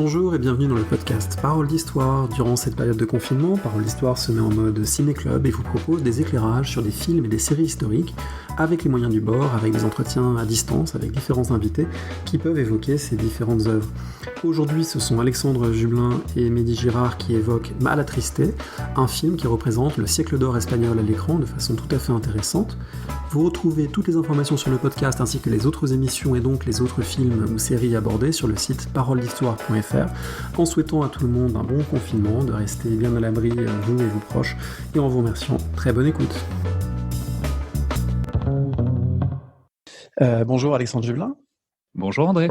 Bonjour et bienvenue dans le podcast Parole d'Histoire. Durant cette période de confinement, Parole d'Histoire se met en mode ciné-club et vous propose des éclairages sur des films et des séries historiques avec les moyens du bord, avec des entretiens à distance, avec différents invités qui peuvent évoquer ces différentes œuvres. Aujourd'hui, ce sont Alexandre Jublin et Mehdi Girard qui évoquent Malatristé, un film qui représente le siècle d'or espagnol à l'écran de façon tout à fait intéressante. Vous retrouvez toutes les informations sur le podcast ainsi que les autres émissions et donc les autres films ou séries abordés sur le site paroledhistoire.fr en souhaitant à tout le monde un bon confinement, de rester bien à l'abri, vous et vos proches, et en vous remerciant. Très bonne écoute. Bonjour Alexandre Jublin. Bonjour André.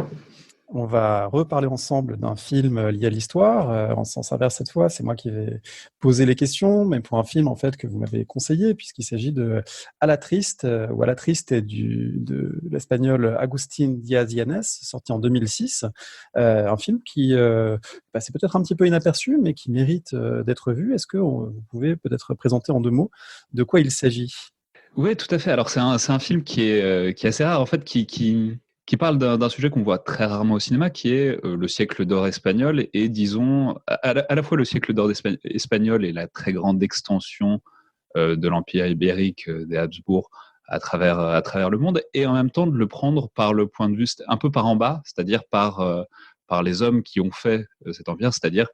On va reparler ensemble d'un film lié à l'histoire, en sens inverse cette fois. C'est moi qui vais poser les questions, mais pour un film en fait que vous m'avez conseillé, puisqu'il s'agit de A la Triste, ou A la Triste de l'espagnol Agustín Díaz Yanes, sorti en 2006. Un film qui c'est peut-être un petit peu inaperçu, mais qui mérite d'être vu. Est-ce que vous pouvez peut-être présenter en deux mots de quoi il s'agit ? Oui, tout à fait. Alors c'est un film qui est assez rare en fait, qui parle d'un sujet qu'on voit très rarement au cinéma, qui est le siècle d'or espagnol et disons à la fois le siècle d'or espagnol et la très grande extension de l'empire ibérique des Habsbourg à travers le monde, et en même temps de le prendre par le point de vue un peu par en bas, c'est-à-dire par les hommes qui ont fait cet empire, c'est-à-dire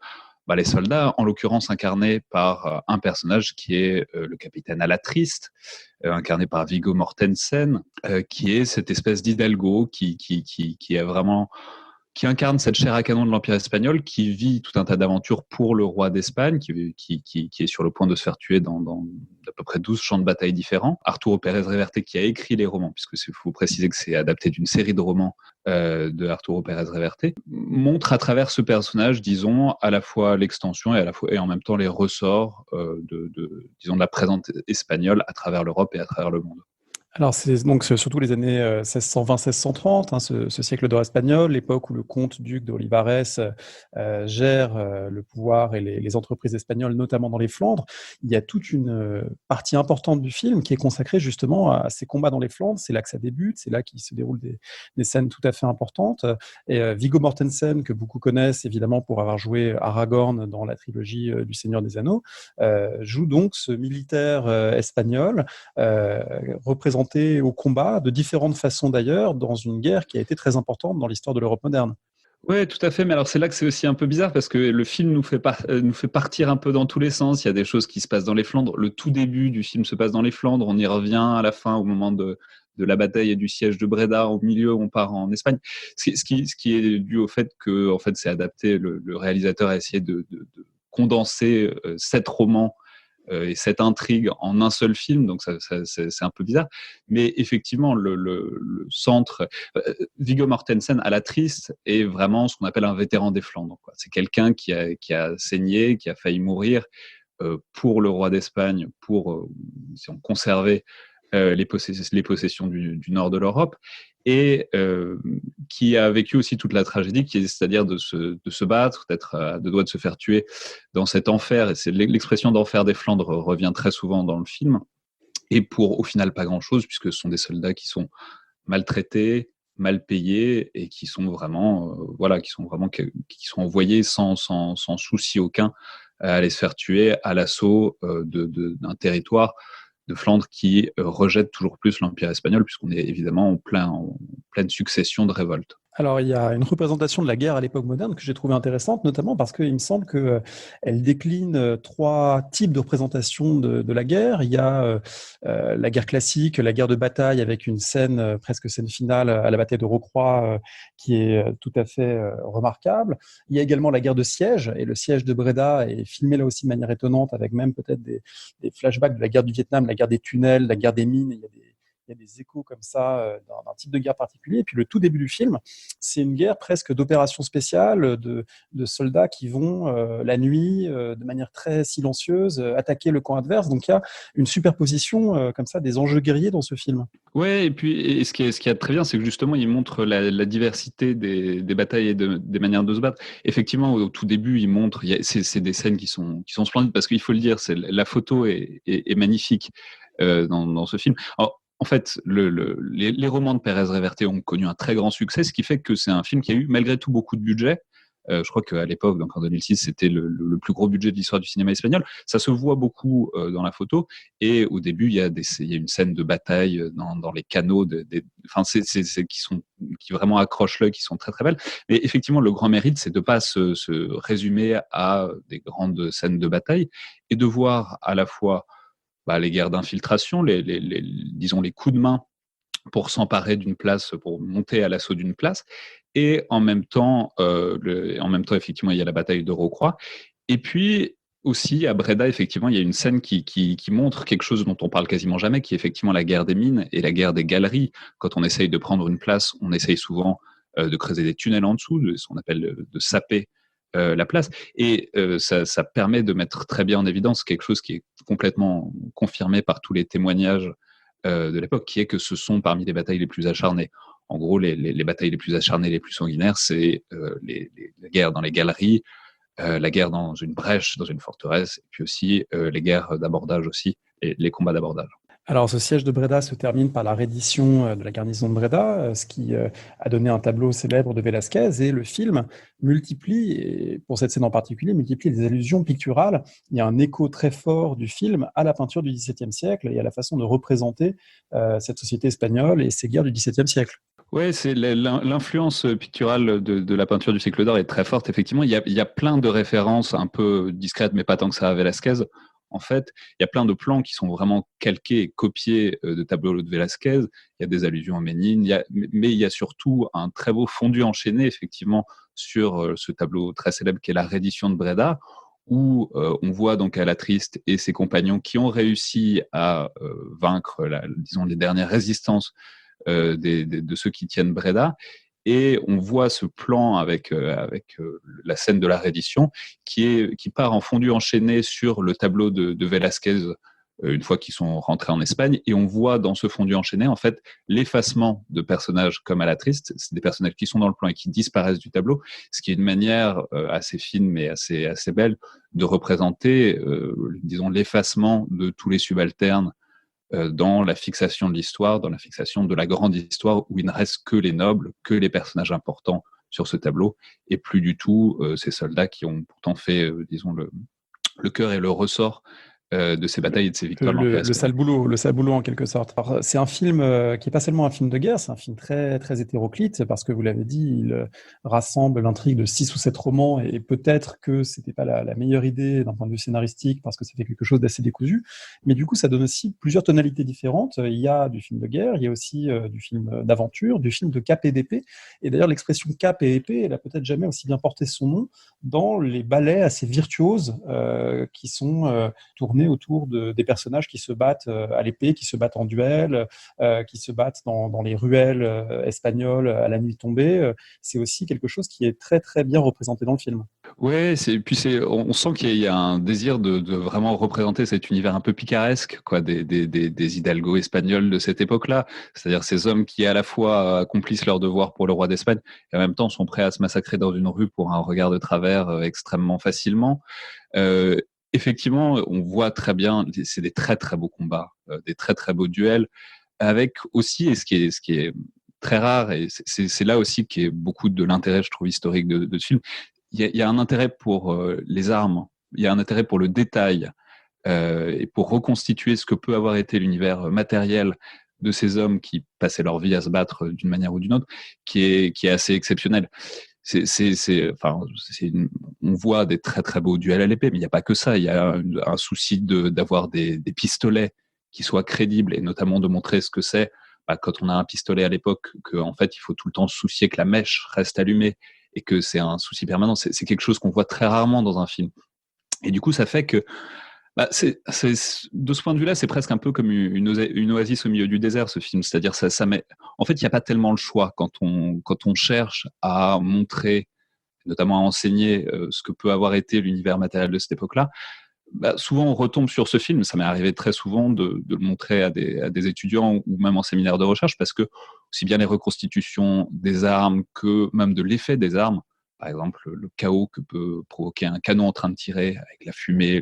les soldats, en l'occurrence incarnés par un personnage qui est le capitaine Alatriste, incarné par Viggo Mortensen, qui est cette espèce d'hidalgo qui est vraiment qui incarne cette chair à canon de l'Empire espagnol, qui vit tout un tas d'aventures pour le roi d'Espagne, qui est sur le point de se faire tuer dans à peu près 12 champs de bataille différents. Arturo Pérez Reverte, qui a écrit les romans, puisque il faut préciser que c'est adapté d'une série de romans de Arturo Pérez Reverte, montre à travers ce personnage, disons, à la fois l'extension et en même temps les ressorts de la présence espagnole à travers l'Europe et à travers le monde. Alors, c'est donc surtout les années 1620-1630, ce siècle d'or espagnol, l'époque où le comte-duc d'Olivares gère le pouvoir et les entreprises espagnoles, notamment dans les Flandres. Il y a toute une partie importante du film qui est consacrée justement à ces combats dans les Flandres. C'est là que ça débute, c'est là qu'il se déroule des scènes tout à fait importantes. Et Viggo Mortensen, que beaucoup connaissent évidemment pour avoir joué Aragorn dans la trilogie du Seigneur des Anneaux, joue donc ce militaire espagnol représenté au combat, de différentes façons d'ailleurs, dans une guerre qui a été très importante dans l'histoire de l'Europe moderne. Oui, tout à fait. Mais alors, c'est là que c'est aussi un peu bizarre parce que le film nous fait partir un peu dans tous les sens. Il y a des choses qui se passent dans les Flandres. Le tout début du film se passe dans les Flandres. On y revient à la fin, au moment de la bataille et du siège de Breda. Au milieu, on part en Espagne. Ce qui est dû au fait que, en fait, c'est adapté. Le réalisateur a essayé de condenser 7 romans et cette intrigue en un seul film, donc c'est un peu bizarre. Mais effectivement, le centre, Viggo Mortensen à la Triste est vraiment ce qu'on appelle un vétéran des Flandres, quoi. C'est quelqu'un qui a saigné, qui a failli mourir pour le roi d'Espagne, pour si on conservait les possessions du nord de l'Europe, et qui a vécu aussi toute la tragédie, c'est-à-dire de se battre, d'être à deux doigts de se faire tuer dans cet enfer. Et c'est l'expression d'enfer des Flandres revient très souvent dans le film, et pour au final pas grand-chose, puisque ce sont des soldats qui sont maltraités, mal payés, et qui sont vraiment qui sont envoyés sans souci aucun à aller se faire tuer à l'assaut d'un territoire de Flandre qui rejette toujours plus l'Empire espagnol, puisqu'on est évidemment en pleine succession de révoltes. Alors, il y a une représentation de la guerre à l'époque moderne que j'ai trouvée intéressante, notamment parce qu'il me semble qu'elle décline 3 types de représentation de la guerre. Il y a la guerre classique, la guerre de bataille, avec une scène, presque scène finale à la bataille de Rocroi, qui est tout à fait remarquable. Il y a également la guerre de siège, et le siège de Breda est filmé là aussi de manière étonnante, avec même peut-être des flashbacks de la guerre du Vietnam, la guerre des tunnels, la guerre des mines. Il y a des échos comme ça d'un type de guerre particulier. Et puis le tout début du film, c'est une guerre presque d'opération spéciale, de soldats qui vont la nuit, de manière très silencieuse, attaquer le camp adverse. Donc il y a une superposition comme ça des enjeux guerriers dans ce film. Ouais, et puis ce qui est très bien, c'est que justement il montre la diversité des batailles et des manières de se battre. Effectivement, au tout début, il montre, c'est des scènes qui sont splendides, parce qu'il faut le dire, la photo est magnifique dans ce film. Alors, en fait, les romans de Pérez Reverte ont connu un très grand succès, ce qui fait que c'est un film qui a eu malgré tout beaucoup de budget, Je crois qu'à l'époque, donc en 2006, c'était le plus gros budget de l'histoire du cinéma espagnol. Ça se voit beaucoup dans la photo. Et au début, il y a une scène de bataille dans les canaux, enfin, qui vraiment accrochent l'œil, qui sont très très belles. Mais effectivement, le grand mérite, c'est de ne pas se résumer à des grandes scènes de bataille et de voir à la fois les guerres d'infiltration, disons les coups de main pour s'emparer d'une place, pour monter à l'assaut d'une place. Et en même temps, effectivement, il y a la bataille de Rocroi. Et puis aussi, à Breda, effectivement, il y a une scène qui montre quelque chose dont on parle quasiment jamais, qui est effectivement la guerre des mines et la guerre des galeries. Quand on essaye de prendre une place, on essaye souvent de creuser des tunnels en dessous, ce qu'on appelle de saper la place. Et ça permet de mettre très bien en évidence quelque chose qui est complètement confirmé par tous les témoignages de l'époque, qui est que ce sont parmi les batailles les plus acharnées. En gros, les batailles les plus acharnées, les plus sanguinaires, c'est la guerre dans les galeries, la guerre dans une brèche, dans une forteresse, et puis aussi les guerres d'abordage aussi, et les combats d'abordage. Alors, ce siège de Breda se termine par la reddition de la garnison de Breda, ce qui a donné un tableau célèbre de Velázquez. Et le film multiplie, et pour cette scène en particulier, multiplie les allusions picturales. Il y a un écho très fort du film à la peinture du XVIIe siècle et à la façon de représenter cette société espagnole et ces guerres du XVIIe siècle. Oui, c'est l'influence picturale de la peinture du siècle d'or est très forte. Effectivement, il y a plein de références un peu discrètes, mais pas tant que ça à Velázquez. En fait, il y a plein de plans qui sont vraiment calqués et copiés de tableaux de Velázquez. Il y a des allusions à Ménine, mais il y a surtout un très beau fondu enchaîné, effectivement, sur ce tableau très célèbre qui est la reddition de Breda, où on voit donc Alatriste et ses compagnons qui ont réussi à vaincre, disons, les dernières résistances de ceux qui tiennent Breda. Et on voit ce plan avec la scène de la reddition qui part en fondu enchaîné sur le tableau de Velázquez une fois qu'ils sont rentrés en Espagne. Et on voit dans ce fondu enchaîné, en fait, l'effacement de personnages comme Alatriste. C'est des personnages qui sont dans le plan et qui disparaissent du tableau, ce qui est une manière assez fine mais assez belle de représenter, disons, l'effacement de tous les subalternes dans la fixation de l'histoire, dans la fixation de la grande histoire où il ne reste que les nobles, que les personnages importants sur ce tableau, et plus du tout ces soldats qui ont pourtant fait, disons, le cœur et le ressort de ces batailles et de ces victoires. Le sale boulot en quelque sorte. Alors, c'est un film qui n'est pas seulement un film de guerre, c'est un film très, très hétéroclite parce que vous l'avez dit, il rassemble l'intrigue de 6 ou 7 romans et peut-être que c'était pas la meilleure idée d'un point de vue scénaristique parce que c'était quelque chose d'assez décousu. Mais du coup, ça donne aussi plusieurs tonalités différentes. Il y a du film de guerre, il y a aussi du film d'aventure, du film de cap et d'épée. Et d'ailleurs, l'expression cap et épée, elle a peut-être jamais aussi bien porté son nom dans les ballets assez virtuoses qui sont tournés autour des personnages qui se battent à l'épée, qui se battent en duel, qui se battent dans les ruelles espagnoles à la nuit tombée. C'est aussi quelque chose qui est très très bien représenté dans le film. Ouais, on sent qu'il y a un désir de vraiment représenter cet univers un peu picaresque, quoi, des hidalgos espagnols de cette époque-là. C'est-à-dire ces hommes qui à la fois accomplissent leur devoir pour le roi d'Espagne et en même temps sont prêts à se massacrer dans une rue pour un regard de travers extrêmement facilement. Euh, Effectivement, on voit très bien, c'est des très très beaux combats, des très très beaux duels, avec aussi, et ce qui est très rare, et c'est là aussi qui est beaucoup de l'intérêt, je trouve, historique de ce film. Il y a un intérêt pour les armes, il y a un intérêt pour le détail, et pour reconstituer ce que peut avoir été l'univers matériel de ces hommes qui passaient leur vie à se battre d'une manière ou d'une autre, qui est assez exceptionnel. On voit des très très beaux duels à l'épée, mais il n'y a pas que ça. Il y a un souci d'avoir des pistolets qui soient crédibles et notamment de montrer ce que c'est quand on a un pistolet à l'époque, qu'en fait il faut tout le temps se soucier que la mèche reste allumée et que c'est un souci permanent. C'est quelque chose qu'on voit très rarement dans un film. Et du coup, ça fait que de ce point de vue-là, c'est presque un peu comme une oasis au milieu du désert, ce film. C'est-à-dire, en fait, il n'y a pas tellement le choix quand on cherche à montrer, notamment à enseigner ce que peut avoir été l'univers matériel de cette époque-là. Souvent, on retombe sur ce film. Ça m'est arrivé très souvent de le montrer à des étudiants ou même en séminaire de recherche parce que aussi bien les reconstitutions des armes que même de l'effet des armes, par exemple, le chaos que peut provoquer un canon en train de tirer avec la fumée,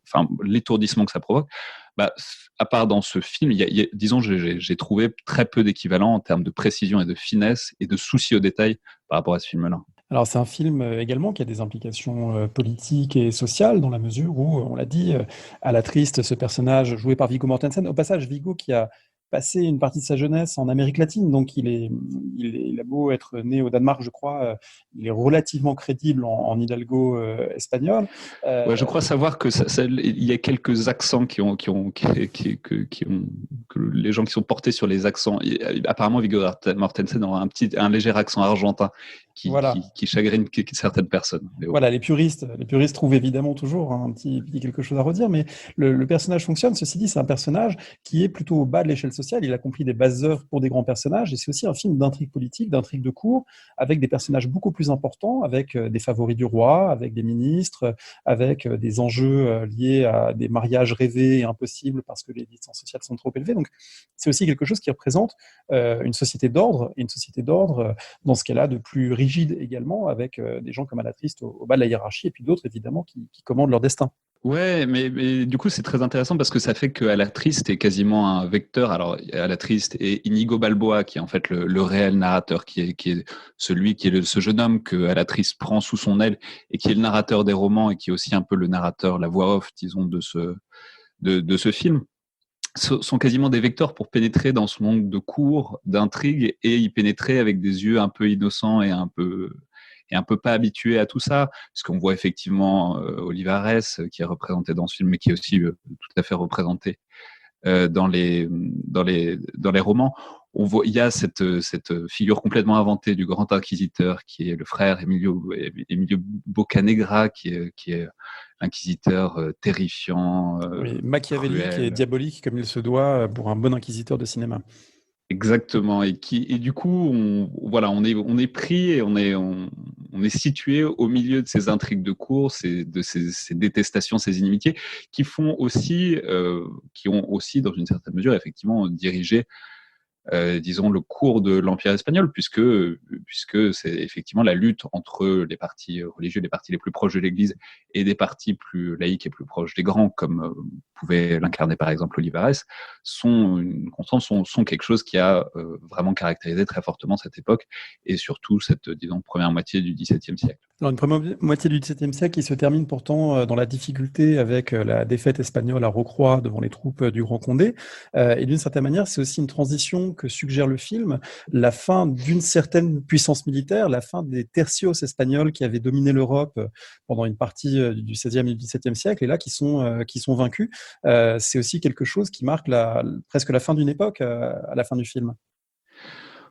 enfin, l'étourdissement que ça provoque, à part dans ce film, disons, j'ai trouvé très peu d'équivalent en termes de précision et de finesse et de souci au détail par rapport à ce film-là. Alors, c'est un film également qui a des implications politiques et sociales, dans la mesure où, on l'a dit, à la triste, ce personnage joué par Viggo Mortensen. Au passage, Viggo qui a passé une partie de sa jeunesse en Amérique latine, donc il a beau être né au Danemark, je crois, il est relativement crédible en Hidalgo espagnol. Ouais, je Euh, crois savoir que il y a quelques accents que les gens qui sont portés sur les accents. Apparemment, Viggo Mortensen aura un léger accent argentin voilà. qui chagrine certaines personnes. Mais bon. Voilà, les puristes trouvent évidemment toujours un petit quelque chose à redire, mais le personnage fonctionne. Ceci dit, c'est un personnage qui est plutôt au bas de l'échelle sociale. Il accomplit des basses œuvres pour des grands personnages, et c'est aussi un film d'intrigue politique, d'intrigue de cour, avec des personnages beaucoup plus importants, avec des favoris du roi, avec des ministres, avec des enjeux liés à des mariages rêvés et impossibles parce que les distances sociales sont trop élevées. Donc, c'est aussi quelque chose qui représente une société d'ordre, et une société d'ordre dans ce cas-là de plus rigide également, avec des gens comme Alatriste au bas de la hiérarchie, et puis d'autres évidemment qui commandent leur destin. Ouais, mais du coup, c'est très intéressant parce que ça fait que Alatriste est quasiment un vecteur. Alors, Alatriste et Inigo Balboa, qui est en fait le réel narrateur, qui est celui qui est ce jeune homme que Alatriste prend sous son aile et qui est le narrateur des romans et qui est aussi un peu le narrateur, la voix off, disons, de ce film, sont quasiment des vecteurs pour pénétrer dans ce monde de cours, d'intrigues et y pénétrer avec des yeux un peu innocents et un peu pas habitués à tout ça, parce qu'on voit effectivement Olivares qui est représenté dans ce film, mais qui est aussi tout à fait représenté dans les romans. Il y a cette figure complètement inventée du grand inquisiteur qui est le frère Emilio Boccanegra, qui est l'inquisiteur terrifiant, Oui, machiavélique et cruel. diabolique comme il se doit pour un bon inquisiteur de cinéma. Exactement, et du coup, on est pris et on est situé au milieu de ces intrigues de course et de ces détestations, ces inimitiés qui ont aussi, dans une certaine mesure, effectivement, dirigé disons, le cours de l'Empire espagnol, puisque c'est effectivement la lutte entre les partis religieux, les partis les plus proches de l'Église, et des partis plus laïques et plus proches des grands, comme pouvait l'incarner par exemple Olivares, sont une constante, sont quelque chose qui a vraiment caractérisé très fortement cette époque, et surtout cette, disons, première moitié du XVIIe siècle. Alors, une première moitié du XVIIe siècle qui se termine pourtant dans la difficulté avec la défaite espagnole à Rocroi devant les troupes du Grand Condé. Et d'une certaine manière, c'est aussi une transition que suggère le film, la fin d'une certaine puissance militaire, la fin des tercios espagnols qui avaient dominé l'Europe pendant une partie du XVIe et du XVIIe siècle, et là qui sont vaincus. C'est aussi quelque chose qui marque presque la fin d'une époque à la fin du film.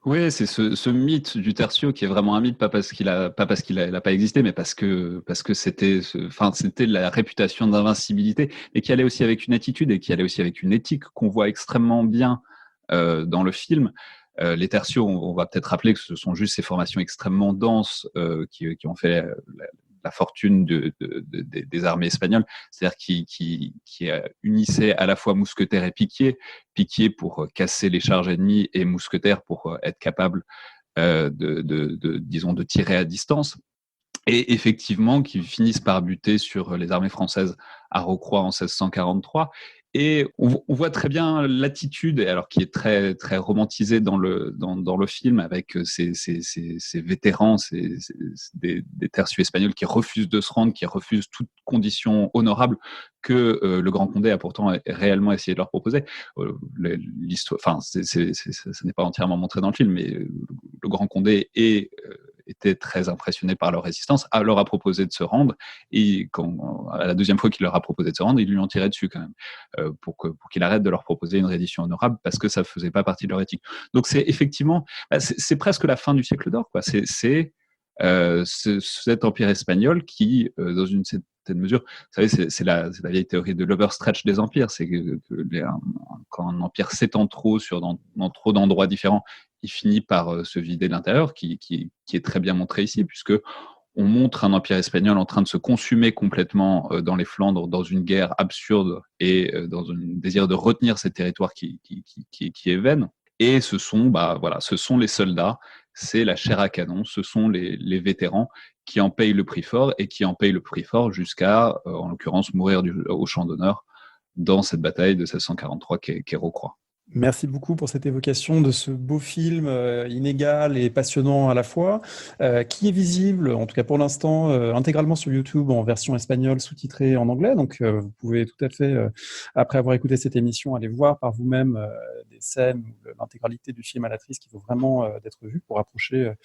Oui, c'est ce mythe du tertio qui est vraiment un mythe, pas parce qu'il a pas existé, mais parce que c'était la réputation d'invincibilité, et qui allait aussi avec une attitude et qui allait aussi avec une éthique qu'on voit extrêmement bien dans le film. Les tertios, on va peut-être rappeler que ce sont juste ces formations extrêmement denses qui ont fait la fortune des armées espagnoles, c'est-à-dire qui unissaient à la fois mousquetaires et piquiers pour casser les charges ennemies et mousquetaires pour être capable disons, de tirer à distance. Et effectivement, qui finissent par buter sur les armées françaises à Rocroi en 1643. Et on voit très bien l'attitude, alors qui est très très romantisée dans le film, avec ces vétérans, des tertius espagnols qui refusent de se rendre, qui refusent toute condition honorable que le Grand Condé a pourtant réellement essayé de leur proposer. L'histoire, enfin, ça n'est pas entièrement montré dans le film, mais le Grand Condé était très impressionné par leur résistance, leur a proposé de se rendre, et à la deuxième fois qu'il leur a proposé de se rendre, ils lui ont tiré dessus quand même, pour qu'il arrête de leur proposer une reddition honorable, parce que ça ne faisait pas partie de leur éthique. Donc c'est effectivement, c'est presque la fin du siècle d'or, quoi. C'est cet empire espagnol qui, dans une certaine mesure, vous savez, c'est la vieille théorie de l'overstretch des empires, c'est quand un empire s'étend trop dans trop d'endroits différents, il finit par se vider de l'intérieur, qui est très bien montré ici, puisque on montre un empire espagnol en train de se consumer complètement dans les Flandres, dans une guerre absurde et dans un désir de retenir ces territoires qui est vaine. Et ce sont les soldats, c'est la chair à canon, ce sont les vétérans qui en payent le prix fort, et qui en payent le prix fort jusqu'à, en l'occurrence, mourir au champ d'honneur dans cette bataille de 1643 qu'est Rocroi. Merci beaucoup pour cette évocation de ce beau film inégal et passionnant à la fois, qui est visible, en tout cas pour l'instant, intégralement sur YouTube en version espagnole sous-titrée en anglais. Donc, vous pouvez tout à fait, après avoir écouté cette émission, aller voir par vous-même des scènes ou l'intégralité du film à l'actrice qui vaut vraiment d'être vue pour approcher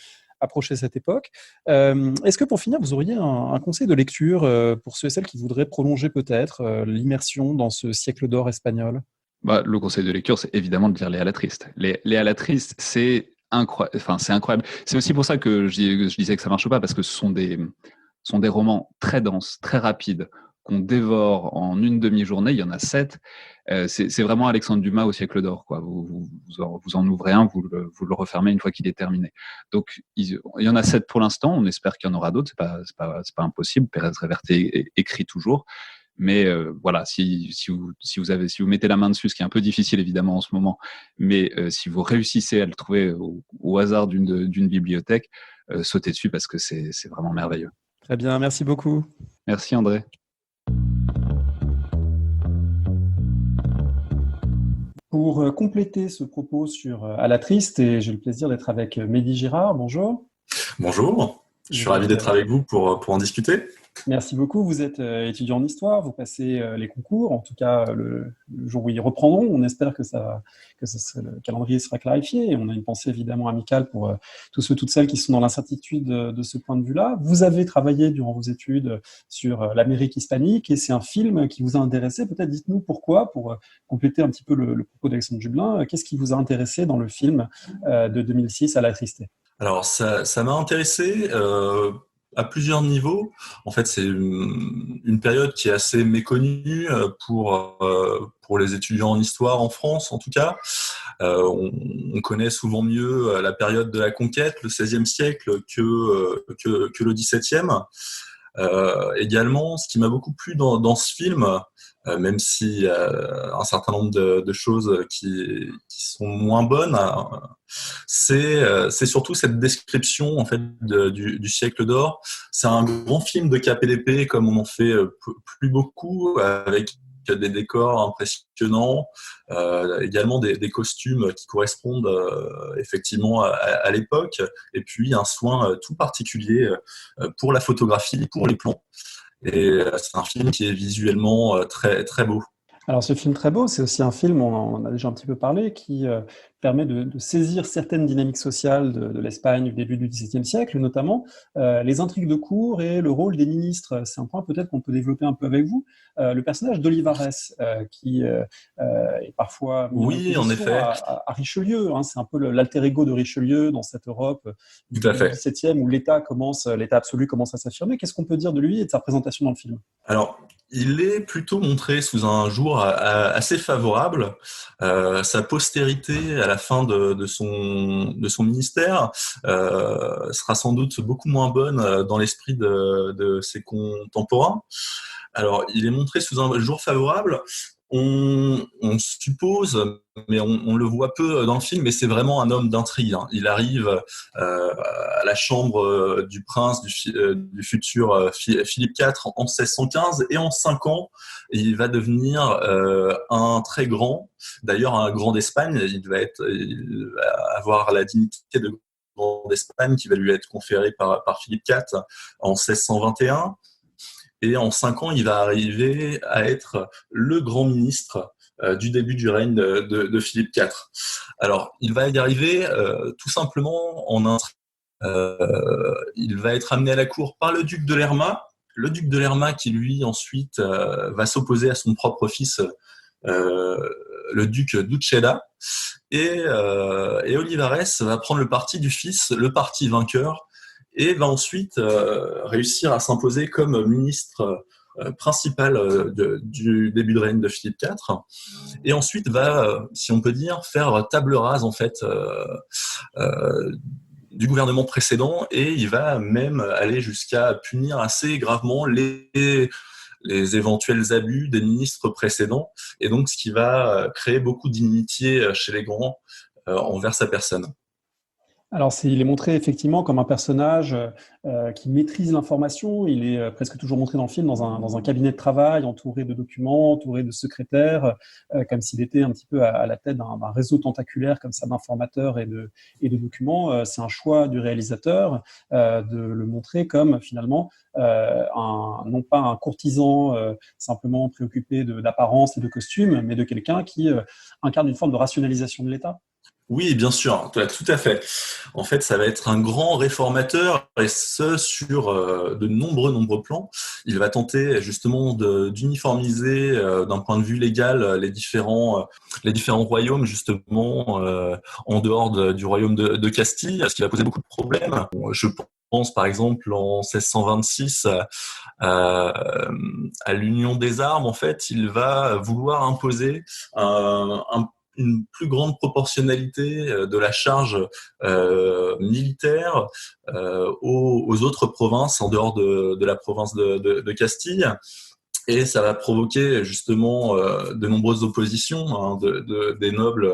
cette époque. Est-ce que pour finir, vous auriez un conseil de lecture pour ceux et celles qui voudraient prolonger peut-être l'immersion dans ce siècle d'or espagnol? Bah, le conseil de lecture, c'est évidemment de lire Léa la Triste. Léa la Triste, c'est c'est incroyable. C'est aussi pour ça que je disais que ça marche pas, parce que ce sont des romans très denses, très rapides, qu'on dévore en une demi-journée. Il y en a 7. C'est vraiment Alexandre Dumas au siècle d'or, quoi. Vous en ouvrez un, vous le refermez une fois qu'il est terminé. Donc, il y en a 7 pour l'instant. On espère qu'il y en aura d'autres. C'est pas impossible. Pérez Reverte écrit toujours. Mais voilà, si vous mettez la main dessus, ce qui est un peu difficile évidemment en ce moment, mais si vous réussissez à le trouver au hasard d'une bibliothèque, sautez dessus parce que c'est vraiment merveilleux. Très bien, merci beaucoup. Merci André. Pour compléter ce propos sur À la Triste, et j'ai le plaisir d'être avec Mehdi Girard. Bonjour. Bonjour, je suis ravi d'être avec vous pour en discuter. Merci beaucoup. Vous êtes étudiant en histoire, vous passez les concours, en tout cas le jour où ils reprendront. On espère que le calendrier sera clarifié, et on a une pensée évidemment amicale pour tous ceux, toutes celles qui sont dans l'incertitude de ce point de vue-là. Vous avez travaillé durant vos études sur l'Amérique hispanique, et c'est un film qui vous a intéressé. Peut-être dites-nous pourquoi, pour compléter un petit peu le propos d'Alexandre Jublin. Qu'est-ce qui vous a intéressé dans le film de 2006, À la Triste? Alors ça m'a intéressé à plusieurs niveaux. En fait, c'est une période qui est assez méconnue pour les étudiants en histoire en France, en tout cas. On connaît souvent mieux la période de la conquête, le XVIe siècle, que le XVIIe. Également, ce qui m'a beaucoup plu dans ce film, même s'il y a un certain nombre de choses qui sont moins bonnes, c'est surtout cette description en fait du siècle d'or. C'est un grand film de KPDP comme on en fait plus beaucoup, avec des décors impressionnants, également des costumes qui correspondent effectivement à l'époque, et puis un soin tout particulier pour la photographie, pour les plans. Et c'est un film qui est visuellement très, très beau. Alors, ce film très beau, c'est aussi un film, on en a déjà un petit peu parlé, qui permet de saisir certaines dynamiques sociales de l'Espagne du début du XVIIe siècle, notamment les intrigues de cour et le rôle des ministres. C'est un point peut-être qu'on peut développer un peu avec vous. Le personnage d'Olivares, qui est parfois mis en Oui, en opposition effet. à Richelieu, hein. C'est un peu l'alter ego de Richelieu dans cette Europe du Tout à début du fait. XVIIe, où l'État absolu commence à s'affirmer. Qu'est-ce qu'on peut dire de lui et de sa présentation dans le film? Alors, il est plutôt montré sous un jour assez favorable. Sa postérité à la fin de son ministère sera sans doute beaucoup moins bonne dans l'esprit de ses contemporains. Alors, il est montré sous un jour favorable. On suppose, mais on le voit peu dans le film, mais c'est vraiment un homme d'intrigue, hein. Il arrive à la chambre du prince du futur Philippe IV en 1615, et en 5 ans, il va devenir un très grand, d'ailleurs un grand d'Espagne. Il va avoir la dignité de grand d'Espagne qui va lui être conférée par Philippe IV en 1621. Et en 5 ans, il va arriver à être le grand ministre du début du règne de Philippe IV. Alors, il va y arriver tout simplement en un... il va être amené à la cour par le duc de Lerma. Le duc de Lerma qui, lui, ensuite, va s'opposer à son propre fils, le duc d'Uceda. Et Olivares va prendre le parti du fils, le parti vainqueur, et va ensuite réussir à s'imposer comme ministre principal du début de règne de Philippe IV, et ensuite va, si on peut dire, faire table rase en fait du gouvernement précédent, et il va même aller jusqu'à punir assez gravement les éventuels abus des ministres précédents, et donc ce qui va créer beaucoup d'inimitié chez les grands envers sa personne. Alors, il est montré effectivement comme un personnage qui maîtrise l'information. Il est presque toujours montré dans le film dans un cabinet de travail, entouré de documents, entouré de secrétaires, comme s'il était un petit peu à la tête d'un réseau tentaculaire comme ça d'informateurs et de documents. C'est un choix du réalisateur de le montrer comme finalement non pas un courtisan simplement préoccupé d'apparence et de costume, mais de quelqu'un qui incarne une forme de rationalisation de l'État. Oui, bien sûr, tout à fait. En fait, ça va être un grand réformateur, et ce, sur de nombreux plans. Il va tenter justement d'uniformiser d'un point de vue légal les différents royaumes, justement, en dehors du royaume de Castille, ce qui va poser beaucoup de problèmes. Je pense par exemple en 1626 à l'Union des armes. En fait, il va vouloir imposer une plus grande proportionnalité de la charge militaire aux autres provinces en dehors de la province de Castille. Et ça va provoquer justement de nombreuses oppositions des nobles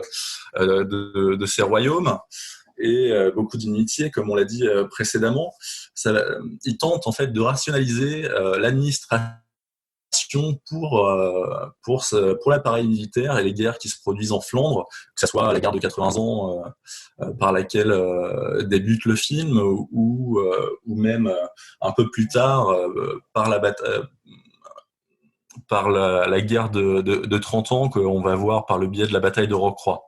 de ces royaumes et beaucoup d'inimitiés, comme on l'a dit précédemment. Il tente en fait de rationaliser l'administration pour l'appareil militaire et les guerres qui se produisent en Flandre, que ce soit la guerre de 80 ans par laquelle débute le film, ou même un peu plus tard par la guerre de 30 ans qu'on va voir par le biais de la bataille de Rocroi.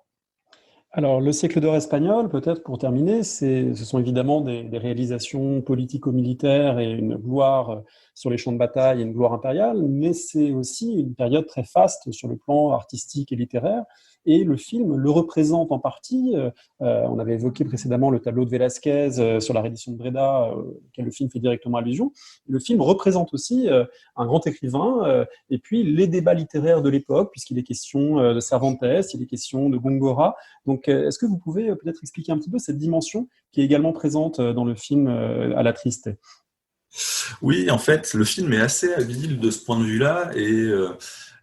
Alors, le siècle d'or espagnol, peut-être pour terminer, ce sont évidemment des réalisations politico-militaires et une gloire sur les champs de bataille et une gloire impériale, mais c'est aussi une période très faste sur le plan artistique et littéraire. Et le film le représente en partie. On avait évoqué précédemment le tableau de Velázquez sur la reddition de Breda, auquel le film fait directement allusion. Le film représente aussi un grand écrivain et puis les débats littéraires de l'époque, puisqu'il est question de Cervantes, il est question de Góngora. Donc, est-ce que vous pouvez peut-être expliquer un petit peu cette dimension qui est également présente dans le film à la Triste? Oui, en fait, le film est assez habile de ce point de vue-là et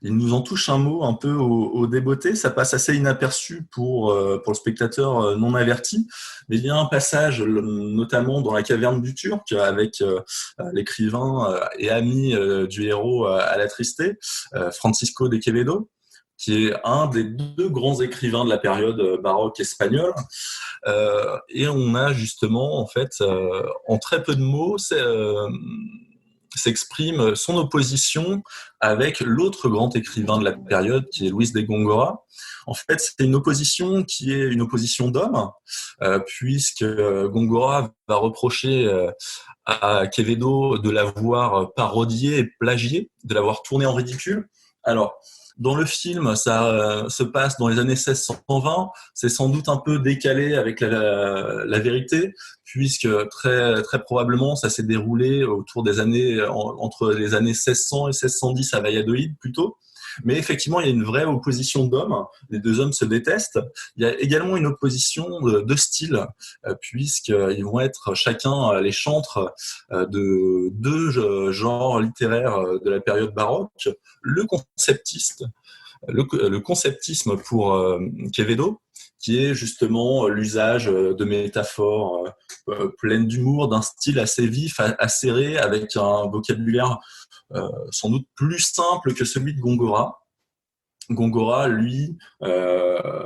il nous en touche un mot un peu au débeauté. Ça passe assez inaperçu pour le spectateur non averti, mais il y a un passage, notamment dans la caverne du Turc, avec l'écrivain et ami du héros à la Tristesse, Francisco de Quevedo, qui est un des deux grands écrivains de la période baroque espagnole. Et on a justement, en fait, en très peu de mots, s'exprime son opposition avec l'autre grand écrivain de la période, qui est Luis de Góngora. En fait, c'est une opposition qui est une opposition d'hommes, puisque Góngora va reprocher à Quevedo de l'avoir parodié et plagié, de l'avoir tourné en ridicule. Alors, dans le film, ça se passe dans les années 1620. C'est sans doute un peu décalé avec la vérité, puisque très, très probablement, ça s'est déroulé autour des années, entre les années 1600 et 1610 à Valladolid plutôt. Mais effectivement, il y a une vraie opposition d'hommes. Les deux hommes se détestent. Il y a également une opposition de style, puisqu'ils vont être chacun les chantres de deux genres littéraires de la période baroque. Le conceptiste, le conceptisme pour Quevedo, qui est justement l'usage de métaphores pleines d'humour, d'un style assez vif, acéré, avec un vocabulaire sans doute plus simple que celui de Góngora. Góngora, lui,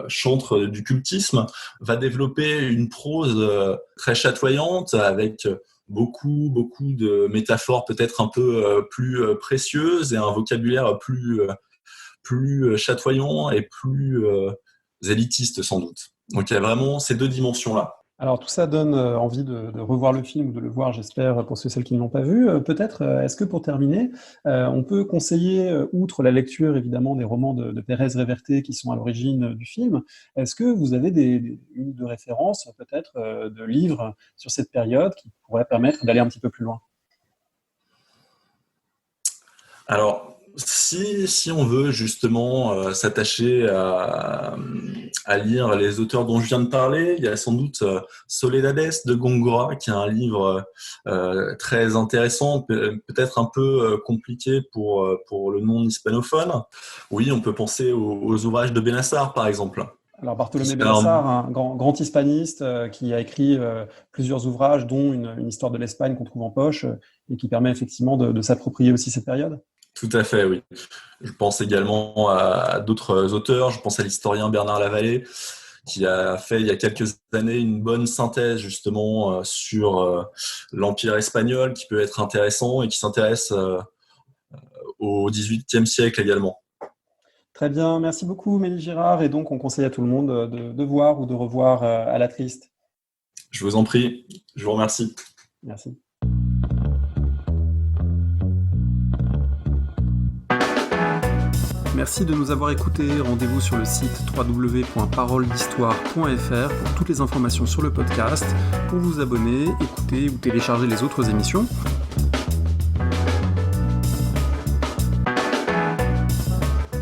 chantre du cultisme, va développer une prose très chatoyante avec beaucoup de métaphores peut-être un peu plus précieuses et un vocabulaire plus chatoyant et plus élitiste sans doute. Donc il y a vraiment ces deux dimensions-là. Alors tout ça donne envie de revoir le film ou de le voir, j'espère, pour ceux et celles qui ne l'ont pas vu. Peut-être, est-ce que pour terminer, on peut conseiller, outre la lecture évidemment des romans de Pérez Reverte qui sont à l'origine du film, est-ce que vous avez une ou deux références, peut-être, de livres sur cette période qui pourraient permettre d'aller un petit peu plus loin? Alors, si on veut justement s'attacher à lire les auteurs dont je viens de parler, il y a sans doute Soledades de Góngora, qui est un livre très intéressant, peut-être un peu compliqué pour le non hispanophone. Oui, on peut penser aux ouvrages de Benassar, par exemple. Alors Bartolomé C'est Benassar, un grand hispaniste qui a écrit plusieurs ouvrages, dont une histoire de l'Espagne qu'on trouve en poche et qui permet effectivement de s'approprier aussi cette période. Tout à fait, oui. Je pense également à d'autres auteurs. Je pense à l'historien Bernard Lavallée, qui a fait il y a quelques années une bonne synthèse justement sur l'Empire espagnol, qui peut être intéressant et qui s'intéresse au XVIIIe siècle également. Très bien, merci beaucoup Mélie Girard. Et donc on conseille à tout le monde de voir ou de revoir À la Triste. Je vous en prie, je vous remercie. Merci. Merci de nous avoir écoutés. Rendez-vous sur le site www.paroledhistoire.fr pour toutes les informations sur le podcast, pour vous abonner, écouter ou télécharger les autres émissions.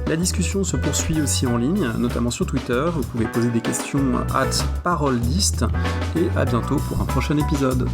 La discussion se poursuit aussi en ligne, notamment sur Twitter. Vous pouvez poser des questions @paroledist et à bientôt pour un prochain épisode.